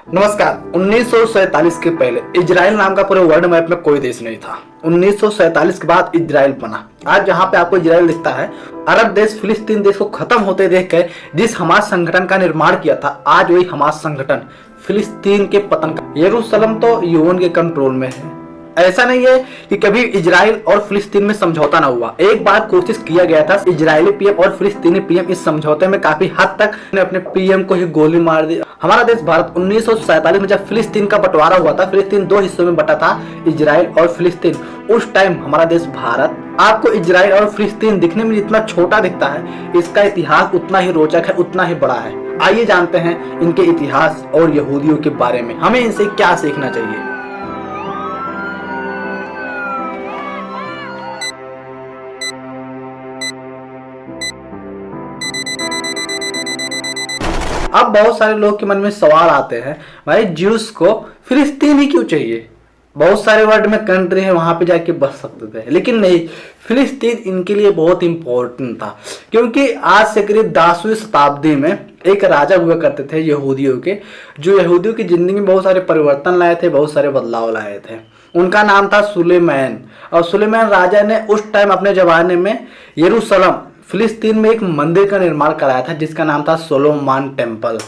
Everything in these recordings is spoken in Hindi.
नमस्कार। 1947 के पहले इजराइल नाम का पूरे वर्ल्ड मैप में कोई देश नहीं था। 1947 के बाद इजराइल बना। आज जहां पे आपको इजराइल दिखता है, अरब देश फिलिस्तीन देश को खत्म होते देख कर जिस हमास संगठन का निर्माण किया था, आज वही हमास संगठन फिलिस्तीन के पतन का, यरूशलेम तो यूएन के कंट्रोल में है। ऐसा नहीं है कि कभी इजराइल और फिलिस्तीन में समझौता ना हुआ। एक बार कोशिश किया गया था, इजरायली पीएम और फिलिस्तीनी पीएम इस समझौते में काफी हद तक अपने पीएम को ही गोली मार दी। हमारा देश भारत 1947 में जब फिलिस्तीन का बंटवारा हुआ था, फिलिस्तीन दो हिस्सों में बटा था, इजराइल और फिलिस्तीन। उस टाइम हमारा देश भारत, आपको इजराइल और फिलिस्तीन दिखने में जितना छोटा दिखता है, इसका इतिहास उतना ही रोचक है, उतना ही बड़ा है। आइए जानते हैं इनके इतिहास और यहूदियों के बारे में, हमें इनसे क्या सीखना चाहिए। अब बहुत सारे लोग के मन में सवाल आते हैं, भाई ज्यूस को फिलिस्तीन ही क्यों चाहिए? बहुत सारे वर्ल्ड में कंट्री है, वहां पे जाके बस सकते थे, लेकिन नहीं, फिलिस्तीन इनके लिए बहुत इंपॉर्टेंट था। क्योंकि आज से करीब 10वीं शताब्दी में एक राजा हुआ करते थे यहूदियों के, जो यहूदियों की जिंदगी में बहुत सारे परिवर्तन लाए थे, बहुत सारे बदलाव लाए थे। उनका नाम था सुलेमान। और सुलेमान राजा ने उस टाइम अपने जमाने में यरूशलेम फिलिस्तीन में एक मंदिर का निर्माण कराया था, जिसका नाम था सोलोमन टेम्पल।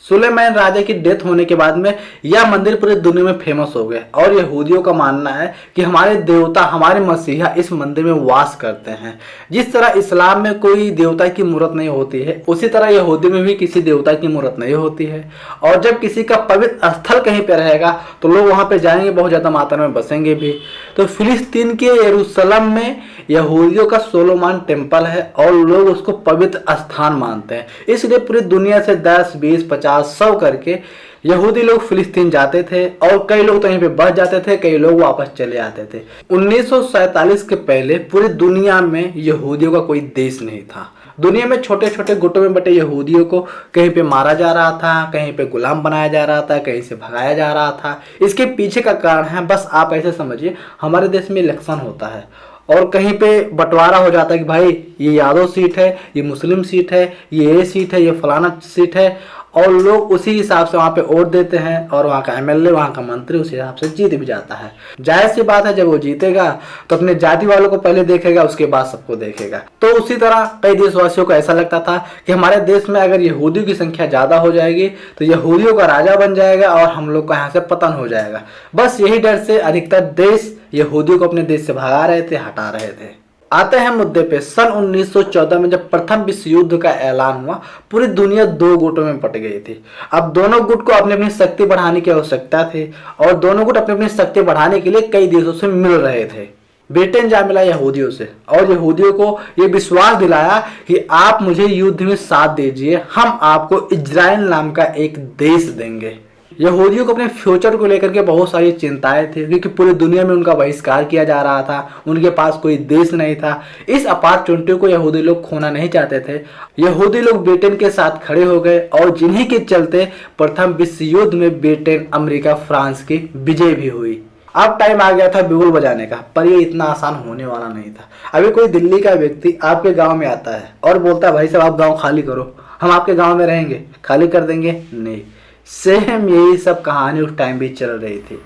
सुलेमान राजा की डेथ होने के बाद में यह मंदिर पूरी दुनिया में फेमस हो गया। और यहूदियों का मानना है कि हमारे देवता, हमारे मसीहा इस मंदिर में वास करते हैं। जिस तरह इस्लाम में कोई देवता की मूर्त नहीं होती है, उसी तरह यहूदी में भी किसी देवता की मूर्त नहीं होती है। और जब किसी का पवित्र स्थल कहीं पर रहेगा तो लोग वहां पर जाएंगे, बहुत ज़्यादा मात्रा में बसेंगे भी। तो फिलिस्तीन के यरूशलेम में यहूदियों का सोलोमन टेम्पल है और लोग उसको पवित्र स्थान मानते हैं। इसलिए पूरी दुनिया से 10, 20, 50, 100 करके यहूदी लोग फिलिस्तीन जाते थे, और कई लोग तो यहीं पे बस जाते थे, कई लोग वापस चले आते थे। 1947 के पहले पूरी दुनिया में यहूदियों का कोई देश नहीं था। दुनिया में छोटे छोटे गुटों में बटे यहूदियों को कहीं पे मारा जा रहा था, कहीं पे गुलाम बनाया जा रहा था, कहीं से भगाया जा रहा था। इसके पीछे का कारण है, बस आप ऐसे समझिए, हमारे देश में इलेक्शन होता है और कहीं पे बंटवारा हो जाता है कि भाई ये यादव सीट है, ये मुस्लिम सीट है, ये सीट है, ये फलाना सीट है, और लोग उसी हिसाब से वहाँ पे वोट देते हैं और वहाँ का एमएलए, वहाँ का मंत्री उस हिसाब से जीत भी जाता है। जाहिर सी बात है, जब वो जीतेगा तो अपने जाति वालों को पहले देखेगा, उसके बाद सबको देखेगा। तो उसी तरह कई देशवासियों को ऐसा लगता था कि हमारे देश में अगर यहूदियों की संख्या ज़्यादा हो जाएगी तो यहूदियों का राजा बन जाएगा और हम लोग का यहाँ से पतन हो जाएगा। बस यही डर से अधिकतर देश यहूदियों को अपने देश से भगा रहे थे, हटा रहे थे। आते हैं मुद्दे पे। सन 1914 में जब प्रथम विश्व युद्ध का ऐलान हुआ, पूरी दुनिया दो गुटों में बट गई थी। अब दोनों गुट को अपनी अपनी शक्ति बढ़ाने की आवश्यकता थी और दोनों गुट अपनी अपनी शक्ति बढ़ाने के लिए कई देशों से मिल रहे थे। ब्रिटेन जा मिला यहूदियों से और यहूदियों को ये विश्वास दिलाया कि आप मुझे युद्ध में साथ दीजिए, हम आपको इजराइल नाम का एक देश देंगे। यहूदियों को अपने फ्यूचर को लेकर के बहुत सारी चिंताएं थी, क्योंकि पूरी दुनिया में उनका बहिष्कार किया जा रहा था, उनके पास कोई देश नहीं था। इस अपॉर्चुनिटी को यहूदी लोग खोना नहीं चाहते थे। यहूदी लोग ब्रिटेन के साथ खड़े हो गए और जिन्हीं के चलते प्रथम विश्व युद्ध में ब्रिटेन, अमेरिका, फ्रांस की विजय भी हुई। अब टाइम आ गया था बिगुल बजाने का, पर ये इतना आसान होने वाला नहीं था। अभी कोई दिल्ली का व्यक्ति आपके गाँव में आता है और बोलता है, भाई साहब आप गाँव खाली करो, हम आपके गाँव में रहेंगे, खाली कर देंगे? नहीं। सेम यही सब कहानी उस टाइम भी चल रही थी।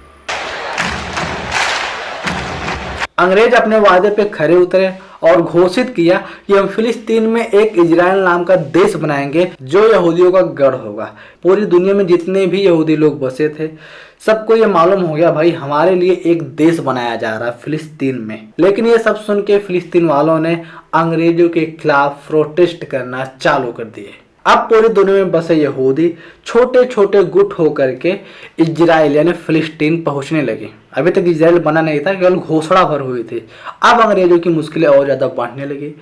अंग्रेज अपने वादे पे खरे उतरे और घोषित किया कि हम फिलिस्तीन में एक इजराइल नाम का देश बनाएंगे जो यहूदियों का गढ़ होगा। पूरी दुनिया में जितने भी यहूदी लोग बसे थे, सबको ये मालूम हो गया, भाई हमारे लिए एक देश बनाया जा रहा है फिलिस्तीन में। लेकिन ये सब सुन के फिलिस्तीन वालों ने अंग्रेजों के खिलाफ प्रोटेस्ट करना चालू कर दिए। अब पूरी दुनिया में बसे यहूदी छोटे छोटे गुट होकर के इजराइल यानी फिलिस्तीन पहुंचने लगे। अभी तक इजराइल बना नहीं था, केवल घोषणा भर हुई थी। अब अंग्रेजों की मुश्किलें और ज़्यादा बढ़ने लगी।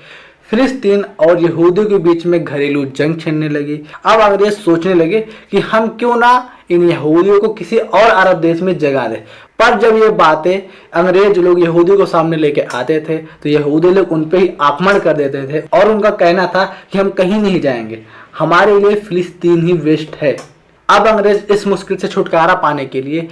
फिलिस्तीन और यहूदियों के बीच में घरेलू जंग छिड़ने लगी। अब अंग्रेज सोचने लगे कि हम क्यों ना इन यहूदियों को किसी और अरब देश में जगह दें। पर जब ये बातें अंग्रेज लोग यहूदियों को सामने लेके आते थे तो यहूदी लोग उन पर ही आक्रमण कर देते थे और उनका कहना था कि हम कहीं नहीं जाएंगे, हमारे लिए फिलिस्तीन ही बेस्ट है। अब अंग्रेज इस मुश्किल से छुटकारा पाने के लिए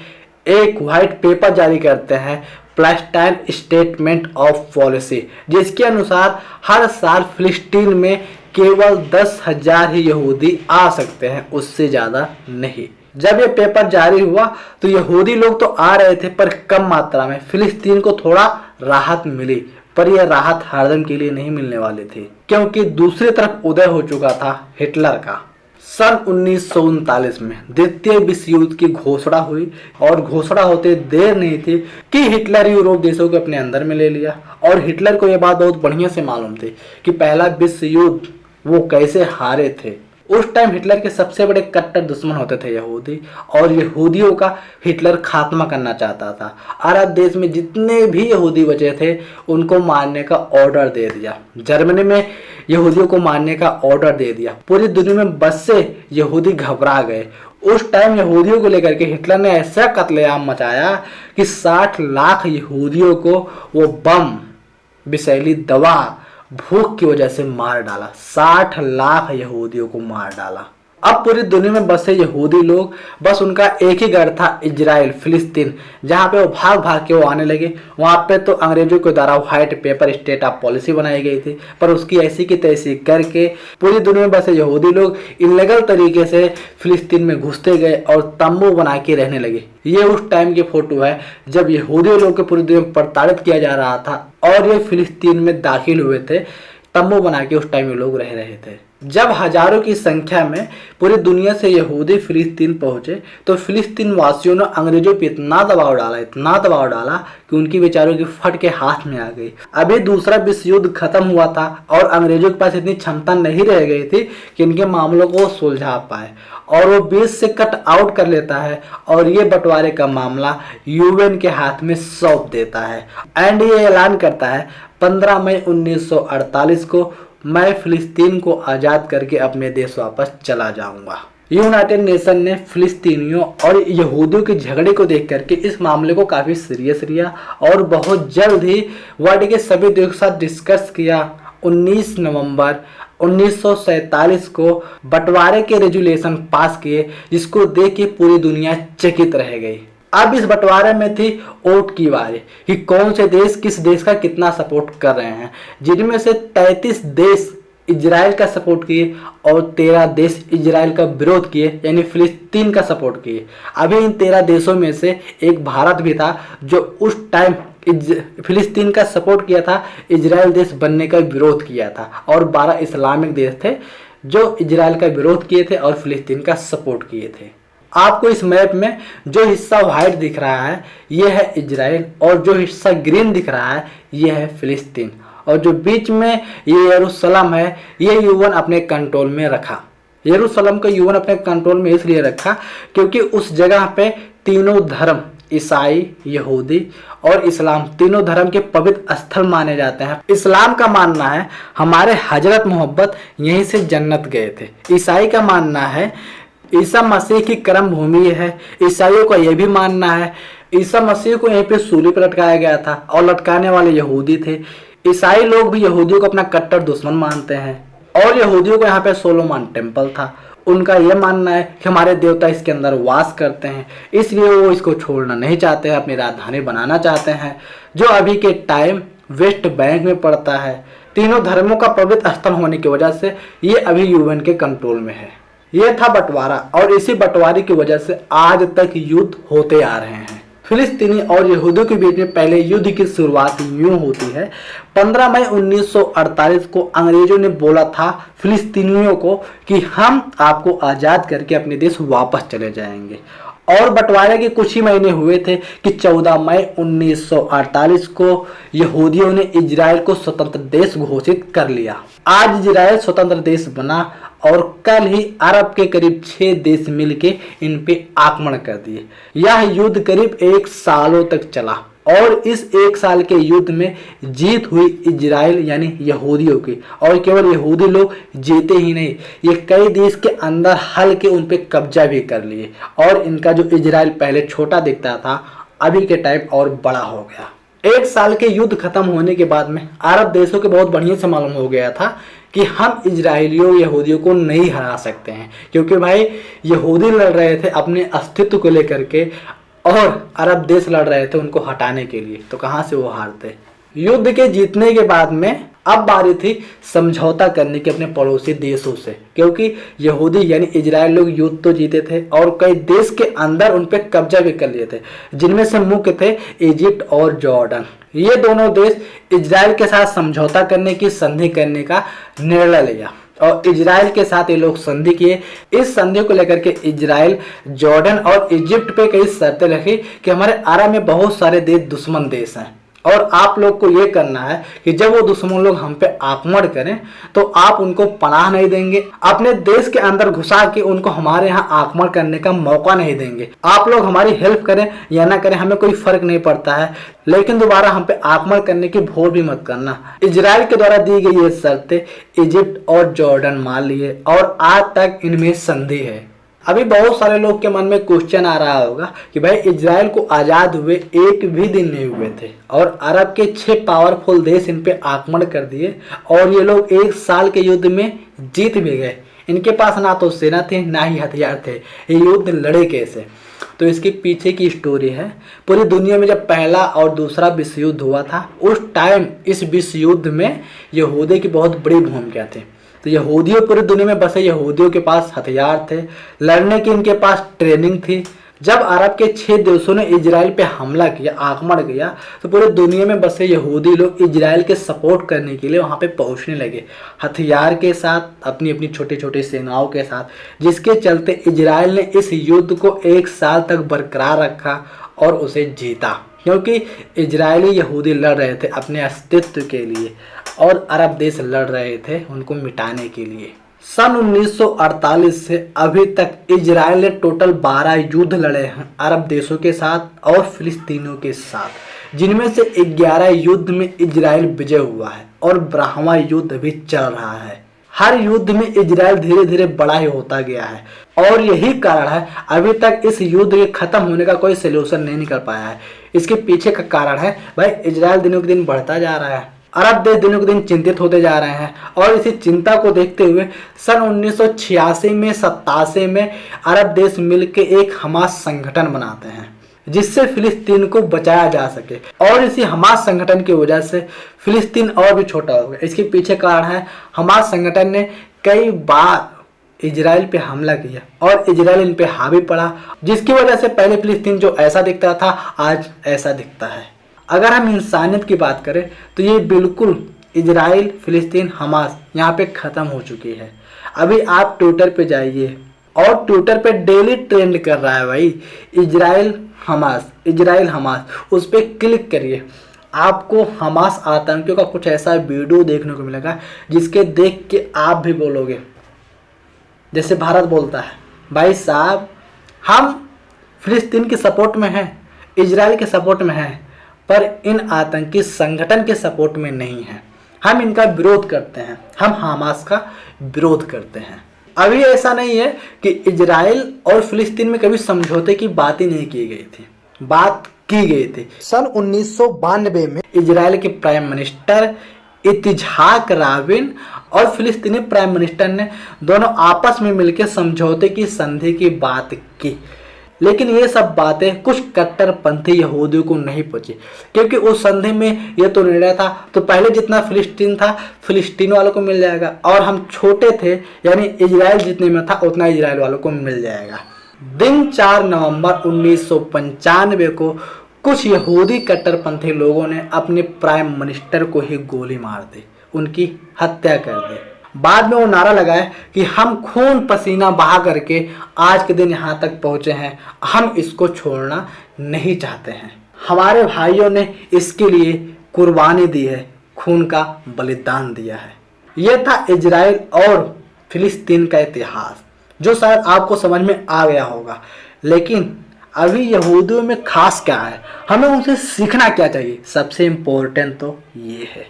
एक व्हाइट पेपर जारी करते हैं, पैलेस्टाइन स्टेटमेंट ऑफ पॉलिसी, जिसके अनुसार हर साल फिलिस्तीन में केवल 10,000 ही यहूदी आ सकते हैं, उससे ज़्यादा नहीं। जब ये पेपर जारी हुआ तो यहूदी लोग तो आ रहे थे पर कम मात्रा में। फिलिस्तीन को थोड़ा राहत मिली, पर यह राहत हरदम के लिए नहीं मिलने वाली थी, क्योंकि दूसरी तरफ उदय हो चुका था हिटलर का। सन 1939 में द्वितीय विश्व युद्ध की घोषणा हुई और घोषणा होते देर नहीं थी कि हिटलर यूरोप देशों को अपने अंदर में ले लिया। और हिटलर को यह बात बहुत बढ़िया से मालूम थी कि पहला विश्व युद्ध वो कैसे हारे थे। उस टाइम हिटलर के सबसे बड़े कट्टर दुश्मन होते थे यहूदी, और यहूदियों का हिटलर खात्मा करना चाहता था। अरब देश में जितने भी यहूदी बचे थे उनको मारने का ऑर्डर दे दिया। जर्मनी में यहूदियों को मारने का ऑर्डर दे दिया। पूरी दुनिया में बस से यहूदी घबरा गए। उस टाइम यहूदियों को लेकर के हिटलर ने ऐसा कत्लेआम मचाया कि 60 लाख यहूदियों को वो बम, विषैली दवा, भूख की वजह से मार डाला। 60 लाख यहूदियों को मार डाला। अब पूरी दुनिया में बसे यहूदी लोग, बस उनका एक ही घर था, इजराइल, फिलिस्तीन, जहाँ पे वो भाग भाग के वो आने लगे। वहाँ पे तो अंग्रेजों के द्वारा white paper state of policy बनाई गई थी, पर उसकी ऐसी की तैसी करके पूरी दुनिया में बसे यहूदी लोग इलीगल तरीके से फिलिस्तीन में घुसते गए और तंबू बना के रहने लगे। ये उस टाइम की फोटो है जब यहूदी लोग को पूरी दुनिया में प्रताड़ित किया जा रहा था और ये फिलिस्तीन में दाखिल हुए थे। तंबू बना के उस टाइम ये लोग रह रहे थे। जब हजारों की संख्या में पूरी दुनिया से यहूदी फिलिस्तीन पहुंचे तो फिलिस्तीन वासियों ने अंग्रेजों पर इतना दबाव डाला कि उनकी बेचारों की फट के हाथ में आ गई। अभी दूसरा विश्व युद्ध खत्म हुआ था और अंग्रेजों के पास इतनी क्षमता नहीं रह गई थी कि इनके मामलों को सुलझा पाए, और वो बीच से कट आउट कर लेता है और ये बंटवारे का मामला यूएन के हाथ में सौंप देता है। एंड ये ऐलान करता है 15 मई 1948 को मैं फिलिस्तीन को आज़ाद करके अपने देश वापस चला जाऊंगा। यूनाइटेड नेशन ने फिलिस्तीनियों और यहूदियों के झगड़े को देख करके इस मामले को काफ़ी सीरियस लिया और बहुत जल्द ही वर्ल्ड के सभी देशों के साथ डिस्कस किया। 19 नवंबर 1947 को बंटवारे के रेजुलेशन पास किए, जिसको देख के पूरी दुनिया चकित रह गई। अब इस बंटवारे में थी वोट की बारी कि कौन से देश किस देश का कितना सपोर्ट कर रहे हैं, जिनमें से 33 देश इजराइल का सपोर्ट किए और 13 देश इजराइल का विरोध किए, यानी फिलिस्तीन का सपोर्ट किए। अभी इन 13 देशों में से एक भारत भी था जो उस टाइम फिलिस्तीन का सपोर्ट किया था, इजराइल देश बनने का विरोध किया था, और 12 इस्लामिक देश थे जो इजराइल का विरोध किए थे और फिलिस्तीन का सपोर्ट किए थे। आपको इस मैप में जो हिस्सा व्हाइट दिख रहा है ये है इजराइल, और जो हिस्सा ग्रीन दिख रहा है ये है फिलिस्तीन, और जो बीच में ये यरूशलेम है ये यूएन अपने कंट्रोल में रखा। यरूशलेम को यूएन अपने कंट्रोल में इसलिए रखा क्योंकि उस जगह पे तीनों धर्म, ईसाई, यहूदी और इस्लाम, तीनों धर्म के पवित्र स्थल माने जाते हैं। इस्लाम का मानना है हमारे हजरत मोहम्मद यहीं से जन्नत गए थे। ईसाई का मानना है ईसा मसीह की कर्म भूमि है। ईसाइयों का यह भी मानना है ईसा मसीह को यहीं पे सूली पर लटकाया गया था, और लटकाने वाले यहूदी थे। ईसाई लोग भी यहूदियों को अपना कट्टर दुश्मन मानते हैं, और यहूदियों को यहाँ पे सोलोमन टेम्पल था। उनका यह मानना है कि हमारे देवता इसके अंदर वास करते हैं, इसलिए वो इसको छोड़ना नहीं चाहते हैं, अपनी राजधानी बनाना चाहते हैं, जो अभी के टाइम वेस्ट बैंक में पड़ता है। तीनों धर्मों का पवित्र स्थल होने की वजह से ये अभी यूएन के कंट्रोल में है। यह था बंटवारा, और इसी बंटवारे की वजह से आज तक युद्ध होते आ रहे हैं। फिलिस्तीनी और यहूदियों के बीच में पहले युद्ध की शुरुआत यूं होती है। 15 मई 1948 को अंग्रेजों ने बोला था फिलिस्तीनियों को कि हम आपको आज़ाद करके अपने देश वापस चले जाएंगे, और बंटवारे के कुछ ही महीने हुए थे कि 14 मई 1948 को यहूदियों ने इजराइल को स्वतंत्र देश घोषित कर लिया। आज इजराइल स्वतंत्र देश बना, और कल ही अरब के करीब 6 देश मिलके इन पे आक्रमण कर दिए। यह युद्ध करीब 1 सालों तक चला, और इस 1 साल के युद्ध में जीत हुई इजराइल यानी यहूदियों की, और केवल यहूदी लोग जीते ही नहीं, ये कई देश के अंदर हल्के उन पे कब्जा भी कर लिए, और इनका जो इजराइल पहले छोटा दिखता था अभी के टाइम और बड़ा हो गया। 1 साल के युद्ध खत्म होने के बाद में अरब देशों के बहुत बढ़िया से मालूम हो गया था कि हम इजराइलियों यहूदियों को नहीं हरा सकते हैं, क्योंकि भाई यहूदी लड़ रहे थे अपने अस्तित्व को लेकर के, और अरब देश लड़ रहे थे उनको हटाने के लिए, तो कहाँ से वो हारते। युद्ध के जीतने के बाद में अब बारी थी समझौता करने की अपने पड़ोसी देशों से, क्योंकि यहूदी यानी इजराइल लोग युद्ध तो जीते थे और कई देश के अंदर उन पर कब्जा भी कर लिए थे, जिनमें से मुख्य थे इजिप्ट और जॉर्डन। ये दोनों देश इजराइल के साथ समझौता करने की संधि करने का निर्णय लिया और इजराइल के साथ ये लोग संधि किए। इस संधि को लेकर के इजराइल जॉर्डन और इजिप्ट पे कई शर्तें रखी कि हमारे अरब में बहुत सारे देश दुश्मन देश हैं और आप लोग को ये करना है कि जब वो दुश्मन लोग हम पे आक्रमण करें तो आप उनको पनाह नहीं देंगे, अपने देश के अंदर घुसा के उनको हमारे यहाँ आक्रमण करने का मौका नहीं देंगे। आप लोग हमारी हेल्प करें या ना करें हमें कोई फर्क नहीं पड़ता है, लेकिन दोबारा हम पे आक्रमण करने की भूल भी मत करना। इजराइल के द्वारा दी गई ये शर्तें इजिप्ट और जॉर्डन मान लिए और आज तक इनमें संधि है। अभी बहुत सारे लोग के मन में क्वेश्चन आ रहा होगा कि भाई इजराइल को आज़ाद हुए एक भी दिन नहीं हुए थे और अरब के 6 पावरफुल देश इन पे आक्रमण कर दिए और ये लोग 1 साल के युद्ध में जीत भी गए। इनके पास ना तो सेना थी ना ही हथियार थे, ये युद्ध लड़े कैसे? तो इसके पीछे की स्टोरी है। पूरी दुनिया में जब पहला और दूसरा विश्व युद्ध हुआ था उस टाइम इस विश्व युद्ध में यहूदी की बहुत बड़ी भूमिका थी। तो यहूदियों पूरी दुनिया में बसे यहूदियों के पास हथियार थे, लड़ने की इनके पास ट्रेनिंग थी। जब अरब के 6 देशों ने इजराइल पे हमला किया, आक्रमण किया, तो पूरी दुनिया में बसे यहूदी लोग इजराइल के सपोर्ट करने के लिए वहाँ पे पहुँचने लगे हथियार के साथ, अपनी अपनी छोटी छोटी सेनाओं के साथ, जिसके चलते इजराइल ने इस युद्ध को 1 साल तक बरकरार रखा और उसे जीता, क्योंकि इजरायली यहूदी लड़ रहे थे अपने अस्तित्व के लिए और अरब देश लड़ रहे थे उनको मिटाने के लिए। सन 1948 से अभी तक इजराइल ने टोटल 12 युद्ध लड़े हैं अरब देशों के साथ और फिलिस्तीनियों के साथ, जिनमें से 11 युद्ध में इजराइल विजय हुआ है और 12वां युद्ध भी चल रहा है। हर युद्ध में इजराइल धीरे धीरे बड़ा ही होता गया है और यही कारण है अभी तक इस युद्ध के खत्म होने का कोई सोल्यूशन नहीं निकल पाया है। इसके पीछे का कारण है भाई इजराइल दिनों के दिन बढ़ता जा रहा है, अरब देश दिनों के दिन चिंतित होते जा रहे हैं और इसी चिंता को देखते हुए सन 1986 में 87 में अरब देश मिलकर एक हमास संगठन बनाते हैं जिससे फिलिस्तीन को बचाया जा सके और इसी हमास संगठन की वजह से फिलिस्तीन और भी छोटा हो गया। इसके पीछे कारण है हमास संगठन ने कई बार इजराइल पे हमला किया और इजराइल इन पे हावी पड़ा, जिसकी वजह से पहले फिलिस्तीन जो ऐसा दिखता था आज ऐसा दिखता है। अगर हम इंसानियत की बात करें तो ये बिल्कुल इजराइल फिलिस्तीन हमास यहाँ पे ख़त्म हो चुकी है। अभी आप ट्विटर पे जाइए और ट्विटर पे डेली ट्रेंड कर रहा है भाई इजराइल हमास, उस पर क्लिक करिए, आपको हमास आतंकियों का कुछ ऐसा वीडियो देखने को मिलेगा जिसके देख के आप भी बोलोगे जैसे भारत बोलता है भाई साहब हम फिलिस्तीन के सपोर्ट में हैं, इजराइल के सपोर्ट में हैं, पर इन आतंकी संगठन के सपोर्ट में नहीं है। हम इनका विरोध करते हैं, हम हमास का विरोध करते हैं। अभी ऐसा नहीं है कि इजराइल और फिलिस्तीन में कभी समझौते की बात ही नहीं की गई थी, बात की गई थी। सन 1992 में इजराइल के प्राइम मिनिस्टर इत्तेजाक राबिन और फिलिस्तीनी प्राइम मिनिस्टर ने दोनों आपस में मिलकर समझौते की संधि की बात की, लेकिन ये सब बातें कुछ कट्टरपंथी यहूदियों को नहीं पहुंची, क्योंकि उस संधि में ये तो निर्णय था तो पहले जितना फिलिस्तीन था फिलिस्तीन वालों को मिल जाएगा और हम छोटे थे यानी इजराइल जितने में था उतना इजराइल वालों को मिल जाएगा। दिन 4 नवंबर 1995 को कुछ यहूदी कट्टरपंथी लोगों ने अपने प्राइम मिनिस्टर को ही गोली मार दी, उनकी हत्या कर दी। बाद में वो नारा लगाया कि हम खून पसीना बहा करके आज के दिन यहाँ तक पहुँचे हैं, हम इसको छोड़ना नहीं चाहते हैं। हमारे भाइयों ने इसके लिए कुर्बानी दी है, खून का बलिदान दिया है। यह था इजराइल और फिलिस्तीन का इतिहास जो शायद आपको समझ में आ गया होगा। लेकिन अभी यहूदियों में खास क्या है, हमें उनसे सीखना क्या चाहिए, सबसे इम्पोर्टेंट तो ये है।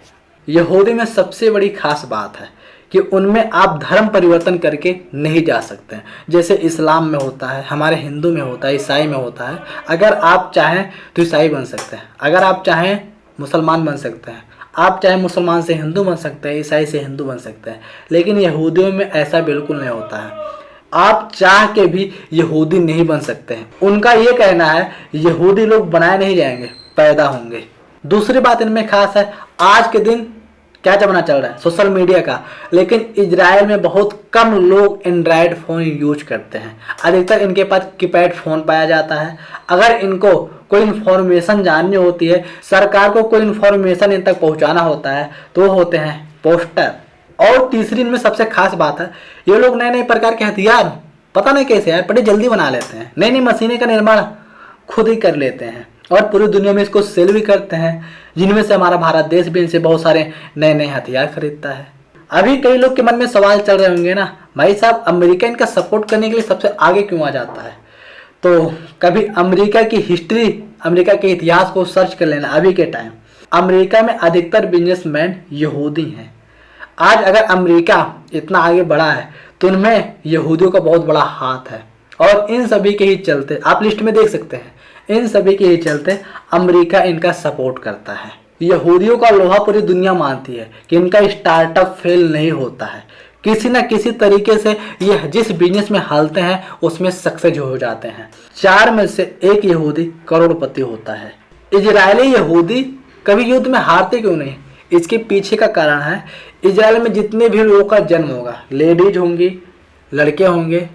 यहूदी में सबसे बड़ी खास बात है कि उनमें आप धर्म परिवर्तन करके नहीं जा सकते हैं, जैसे इस्लाम में होता है, हमारे हिंदू में होता है, ईसाई में होता है। अगर आप चाहें तो ईसाई बन सकते हैं, अगर आप चाहें मुसलमान बन सकते हैं, आप चाहे मुसलमान से हिंदू बन सकते हैं, ईसाई से हिंदू बन सकते हैं। लेकिन यहूदियों में ऐसा बिल्कुल नहीं होता है, आप चाह के भी यहूदी नहीं बन सकते हैं। उनका ये कहना है यहूदी लोग बनाए नहीं जाएंगे, पैदा होंगे। दूसरी बात इनमें खास है, आज के दिन क्या जमाना चल रहा है, सोशल मीडिया का। लेकिन इजराइल में बहुत कम लोग एंड्रॉयड फ़ोन यूज करते हैं, अधिकतर इनके पास कीपैड फ़ोन पाया जाता है। अगर इनको कोई इन्फॉर्मेशन जाननी होती है, सरकार को कोई इन्फॉर्मेशन इन तक पहुंचाना होता है, तो होते हैं पोस्टर। और तीसरी इनमें सबसे खास बात है, ये लोग नए नए प्रकार के हथियार पता नहीं कैसे यार बड़े जल्दी बना लेते हैं, नई नई मशीनें का निर्माण खुद ही कर लेते हैं और पूरी दुनिया में इसको सेल भी करते हैं, जिनमें से हमारा भारत देश भी इनसे बहुत सारे नए नए हथियार खरीदता है। अभी कई लोग के मन में सवाल चल रहे होंगे ना, भाई साहब अमेरिका इनका सपोर्ट करने के लिए सबसे आगे क्यों आ जाता है। तो कभी अमेरिका की हिस्ट्री, अमेरिका के इतिहास को सर्च कर लेना। अभी के टाइम अमेरिका में अधिकतर बिजनेसमैन यहूदी हैं। आज अगर अमेरिका इतना आगे बढ़ा है तो उनमें यहूदियों का बहुत बड़ा हाथ है और इन सभी के ही चलते आप लिस्ट में देख सकते हैं, इन सभी के ही चलते अमेरिका इनका सपोर्ट करता है। यहूदियों का लोहा पूरी दुनिया मानती है कि इनका स्टार्टअप फेल नहीं होता है, किसी न किसी तरीके से ये जिस बिजनेस में हालते हैं उसमें सक्सेस हो जाते हैं। 4 में से 1 यहूदी करोड़पति होता है। इजरायली यहूदी कभी युद्ध में हारते क्यों नहीं, इसके पीछे का कारण है इजराइल में जितने भी लोगों का जन्म होगा, लेडीज होंगी, लड़के होंगे,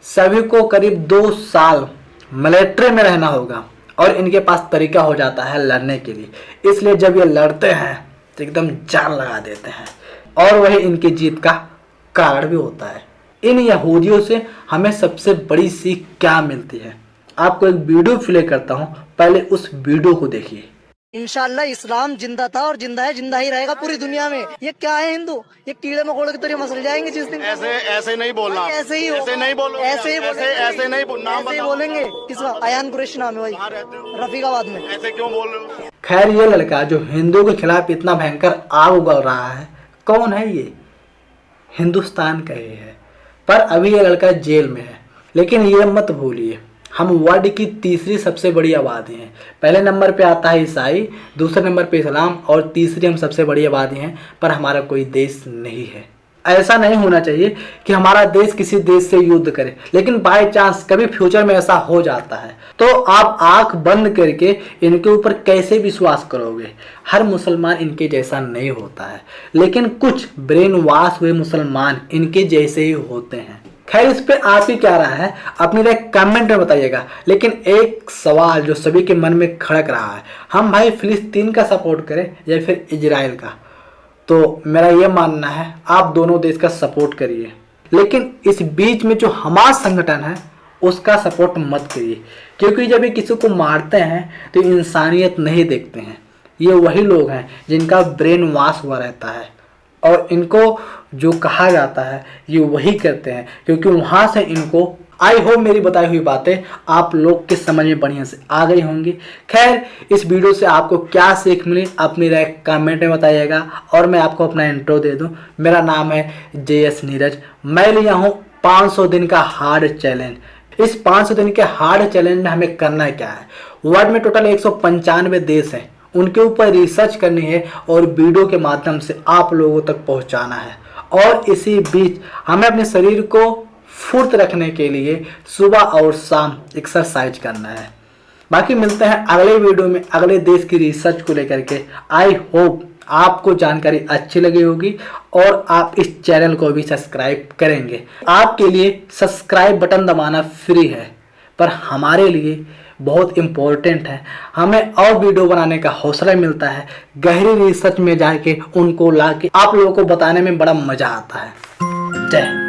सभी को करीब 2 साल मिलिट्री में रहना होगा और इनके पास तरीका हो जाता है लड़ने के लिए। इसलिए जब ये लड़ते हैं तो एकदम जान लगा देते हैं और वही इनकी जीत का कारण भी होता है। इन यहूदियों से हमें सबसे बड़ी सीख क्या मिलती है, आपको एक वीडियो प्ले करता हूँ, पहले उस वीडियो को देखिए। इंशाल्लाह इस्लाम जिंदा था और जिंदा है, जिंदा ही रहेगा पूरी दुनिया में। ये क्या है हिंदू, ये कीड़े मकोड़े की तरह मसल जाएंगे जिस दिन। ऐसे नहीं बोलना, ऐसे ही ऐसे नहीं बोलो, ऐसे ही ऐसे नहीं बोलना, ऐसे ही बोलेंगे। किसका? अयान कुरैशी नाम है भाई, रफीकाबाद में। ऐसे क्यों बोल रहे हो? खैर ये लड़का जो हिंदुओं के खिलाफ इतना भयंकर आग उगल रहा है, कौन है ये? हिंदुस्तान का ही है, पर अभी ये लड़का जेल में है। लेकिन ये मत भूलिए हम वर्ल्ड की तीसरी सबसे बड़ी आबादी हैं। पहले नंबर पे आता है ईसाई, दूसरे नंबर पे इस्लाम और तीसरी हम सबसे बड़ी आबादी हैं, पर हमारा कोई देश नहीं है। ऐसा नहीं होना चाहिए कि हमारा देश किसी देश से युद्ध करे, लेकिन बाय चांस कभी फ्यूचर में ऐसा हो जाता है तो आप आंख बंद करके इनके ऊपर कैसे विश्वास करोगे। हर मुसलमान इनके जैसा नहीं होता है, लेकिन कुछ ब्रेन वॉश हुए मुसलमान इनके जैसे ही होते हैं। खैर इस पे आप ही क्या रहा है अपनी राय कमेंट में बताइएगा। लेकिन एक सवाल जो सभी के मन में खड़क रहा है, हम भाई फिलिस्तीन का सपोर्ट करें या फिर इजराइल का? तो मेरा ये मानना है आप दोनों देश का सपोर्ट करिए, लेकिन इस बीच में जो हमास संगठन है उसका सपोर्ट मत करिए, क्योंकि जब ये किसी को मारते हैं तो इंसानियत नहीं देखते हैं। ये वही लोग हैं जिनका ब्रेन वॉश हुआ रहता है और इनको जो कहा जाता है ये वही करते हैं, क्योंकि वहाँ से इनको आई होप मेरी बताई हुई बातें आप लोग के समझ में बढ़िया से आ गई होंगी। खैर इस वीडियो से आपको क्या सीख मिली अपनी राय कमेंट में बताइएगा और मैं आपको अपना इंट्रो दे दूं। मेरा नाम है JS नीरज, मैं लिया हूँ 500 दिन का हार्ड चैलेंज। इस 500 दिन के हार्ड चैलेंज में हमें करना क्या है, वर्ल्ड में टोटल 195 देश हैं, उनके ऊपर रिसर्च करनी है और वीडियो के माध्यम से आप लोगों तक पहुंचाना है। और इसी बीच हमें अपने शरीर को फुर्त रखने के लिए सुबह और शाम एक्सरसाइज करना है। बाकी मिलते हैं अगले वीडियो में अगले देश की रिसर्च को लेकर के। आई होप आपको जानकारी अच्छी लगी होगी और आप इस चैनल को भी सब्सक्राइब करेंगे। आपके लिए सब्सक्राइब बटन दबाना फ्री है, पर हमारे लिए बहुत इम्पोर्टेंट है। हमें और वीडियो बनाने का हौसला मिलता है, गहरी रिसर्च में जाके उनको ला के आप लोगों को बताने में बड़ा मजा आता है। जय